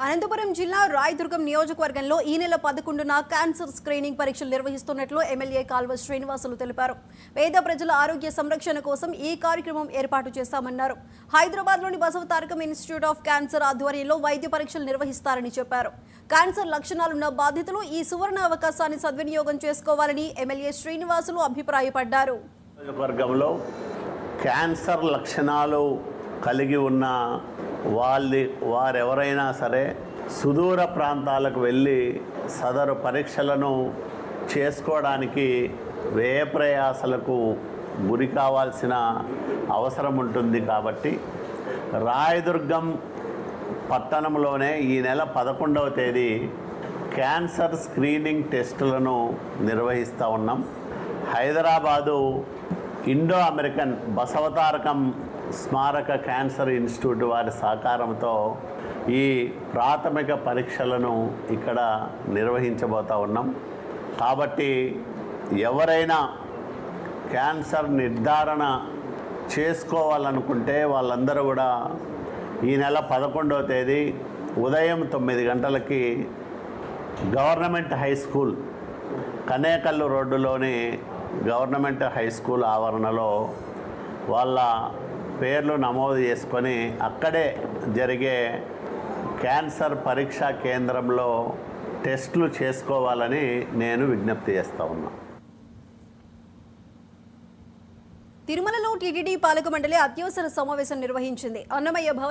అనంతపురం జిల్లా రాయదుర్గం నియోజకవర్గంలో ఈ నెల 11న క్యాన్సర్ స్క్రీనింగ్ పరీక్షలు నిర్వహిస్తున్నట్లు ఎమ్మెల్యే కాల్వ శ్రీనివాసులు తెలిపారు. పేద ప్రజల ఆరోగ్య సంరక్షణ కోసం ఈ కార్యక్రమం ఏర్పాటు చేశామన్నారు. హైదరాబాద్లోని Basava Tarakam institute of cancer ఆధ్వర్యంలో వైద్య పరీక్షలు నిర్వహిస్తారని చెప్పారు. క్యాన్సర్ లక్షణాలున్న బాధితులు ఈ సువర్ణ అవకాశాన్ని సద్వినియోగం చేసుకోవాలని ఎమ్మెల్యే శ్రీనివాసులు అభిప్రాయపడ్డారు. క్యాన్సర్ లక్షణాలు కలిగి ఉన్న వారెవరైనా సరే సుదూర ప్రాంతాలకు వెళ్ళి సదరు పరీక్షలను చేసుకోవడానికి వ్యయ ప్రయాసలకు గురి కావాల్సిన అవసరం ఉంటుంది. కాబట్టి రాయదుర్గం పట్టణంలోనే ఈ నెల 11వ తేదీ క్యాన్సర్ స్క్రీనింగ్ టెస్టులను నిర్వహిస్తూ ఉన్నాం. హైదరాబాదు ఇండో అమెరికన్ బసవ తారకం స్మారక క్యాన్సర్ ఇన్స్టిట్యూట్ వారి సహకారంతో ఈ ప్రాథమిక పరీక్షలను ఇక్కడ నిర్వహించబోతూ ఉన్నాం. కాబట్టి ఎవరైనా క్యాన్సర్ నిర్ధారణ చేసుకోవాలనుకుంటే వాళ్ళందరూ కూడా ఈ నెల 11వ తేదీ ఉదయం 9 గంటలకి గవర్నమెంట్ హై స్కూల్ కనేకల్లు రోడ్డులోని గవర్నమెంట్ హై స్కూల్ ఆవరణలో వాళ్ళ పేర్లు నమోదు చేసుకొని అక్కడే జరిగే క్యాన్సర్ పరీక్షా కేంద్రంలో టెస్టులు చేసుకోవాలని నేను విజ్ఞప్తి చేస్తూ ఉన్నా. తిరుమలలో టీటీడీ పాలక మండలి అత్యవసర సమావేశం నిర్వహించింది. అన్నమయ్య